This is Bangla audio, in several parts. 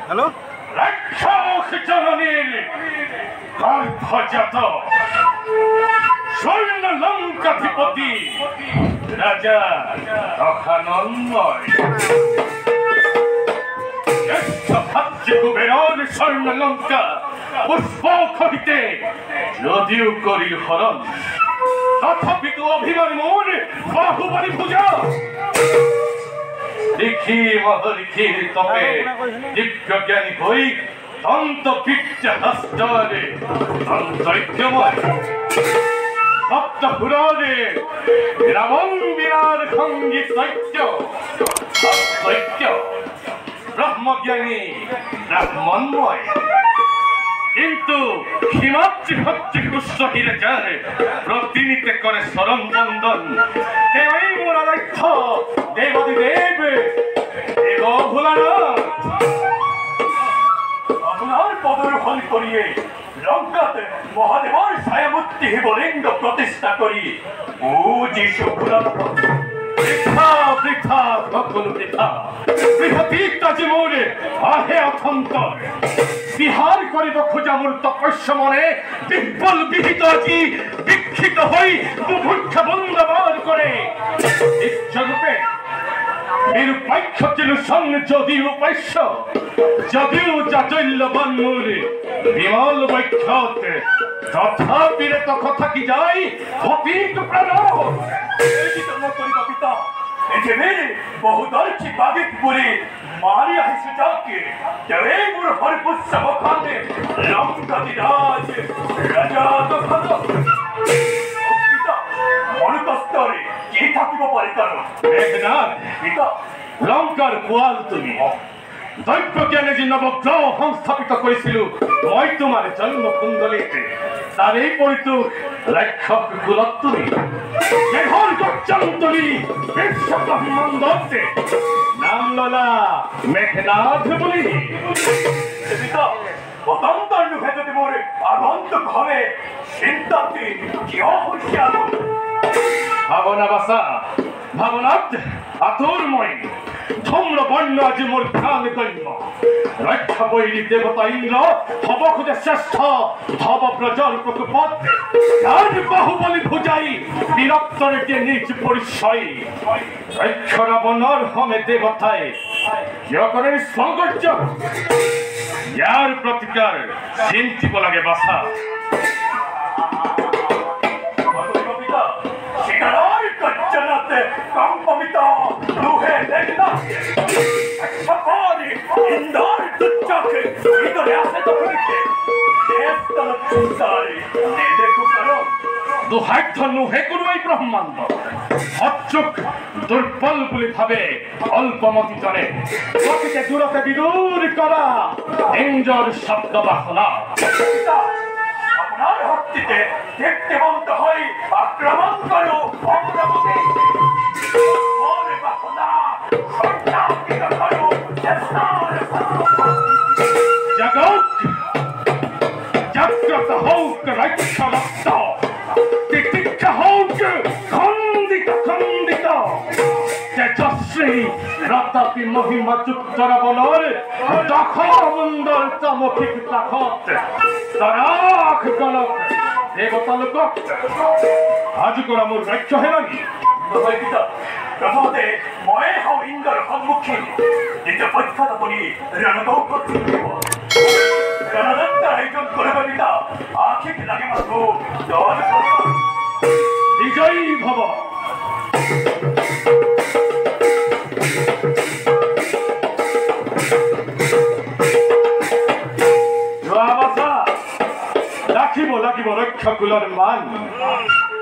হ্যালো রাক্ষস জননীর গর্ভজাত স্বর্ণ লঙ্কাধিপতি রাজা অখানন্ময় কুবেরর স্বর্ণ লঙ্কা পুষ্পক হইতে যদিও করি হরণ তথাপি তু অভিমান মোর বাহুবলী পূজা দেখি মহলিখির তপে দিব্য জ্ঞানী হই তন্ত বিদ্যা হস্তরে তন্ত্রৈক্যময় সপ্ত পুরাণে রাবণ বিরাট সঙ্গীত দৈত্য দৈত্য ব্রহ্মজ্ঞানী ব্রাহ্মণময় কিন্তু হিমাত্রি হচ্ছে কৃষ্ণ হিরেচার প্রতিনিতে করে স্মরণ বন্দন দেবই মোরা দৈত্য দেবাদিদেব দেব ভোলানাথ আপনার পদরোহণ করিয়ে লঙ্কাতে মহাদেবর ছায়ামূর্তি শিবলিঙ্গ প্রতিষ্ঠা করি ও যিশু বৃথা বৃথা সকল বৃথা বৃহতীতা জীবনে আহে অথন্তর বিহার করিব খোঁজা মূল তপস্য মনে বিহ্বল বিহিত আজি বিক্ষিত হই বুভুক্ষা বন্দবার করে ইচ্ছারূপে নিরুপাক্ষ চিরুষণ যদিও উপাস্য যদিও চাচল্য বন্মূল বিমল বৈক্ষত তথাপি রে তখ থাকি যাই অপিক প্রাণ পিতা এজেবে বহুদর্শী বাদিক পুরে মারি আহিছে যাকে দেবে মোর হরিপুষ্য বখানে লঙ্কাতি রাজ রাজা দখল পিতা মনুতস্তরে কি থাকিব পারে কারণ মেঘনাথ পিতা লঙ্কার গোয়াল তুমি দৈব্য জ্ঞানে যে নবগ্রহ সংস্থাপিত করেছিল মই তোমার জন্ম কুণ্ডলীতে তার এই পরিতুক রক্ষক কুলত তুমি দেহর গচ্ছন্তরী বিশ্ব ব্রহ্মাণ্ডতে নাম ললা মেঘনাথ বলি পিতা অতন্তর নুহে যদি মোরে আগন্ত ঘরে চিন্তাতে কিয় হইছে আগুন ভাবনা বাসা ভাবনাথ আতুরময় ধূম্র বর্ণ আজি মোর প্রাণ গণ্য রক্ষা বৈরী দেবতা ইন্দ্র হব খুঁজে শ্রেষ্ঠ হব ব্রজর প্রকোপত তার বাহুবলী ভুজাই বিরক্ত রেখে নিজ পরিচয় রক্ষ রাবণর হমে দেবতায় যকনের সৌন্দর্য ইয়ার প্রতিকার চিন্তিব লাগে বাসা কম্পমিতা লুহে দেখনা একটা পরে ইন্দর দুচ্চকে ভিতরে আসে তো করিতে দেবতল চিন্তারে দেখো কারো দুহাত ধনু হে করুই ব্রহ্মাণ্ড অচুক দুর্বল বলে ভাবে অল্পমতি জনে প্রকৃতি দূরতে বিদূর করা ইঞ্জর শব্দ বাসনা আপনার হস্তিতে দেখতে বন্ধ হয় আক্রমণ করো অগ্রগতি জগৎ জাগ্রত হোক রক্ষ রক্ত প্রতাপী মহিমা যুক্ত রাবণের দখমন্দর চমকিক তাখত তরাখ গলক দেবতা লোকক আজ কৰা মোৰ ৰাজ্য হেৰানি নহয় পিতা প্ৰথমতে ময়ে হওঁ ইন্দ্ৰৰ সন্মুখী দ্বিতীয় পক্ষত আপুনি ৰণদৌ ৰণদত্তৰ আয়োজন কৰিব পিতা আশীষ লাগে মাথো বিজয়ী ভৱ রাখিব লাগিব ৰক্ষা কুলৰ মান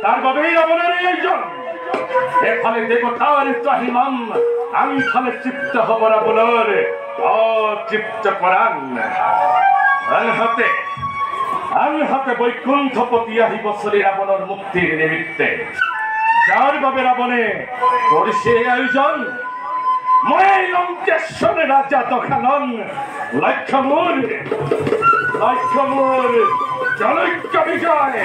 তাৰ বাবেই ৰাৱণৰ এই আয়োজন এফালে দেৱতাৰ ত্ৰাহিমাম আনফালে তৃপ্ত হ'ব ৰাৱণৰ অতৃপ্ত পৰাণ আনহাতে বৈকুণ্ঠপতি আহিব চলি ৰাৱণৰ মুক্তিৰ নিমিত্তে যাৰ বাবে ৰাৱণে কৰিছে এই আয়োজন মই লংকেশ্বৰ ৰাজা দখানন লক্ষ্য মোৰ জনৈক্য বিজয়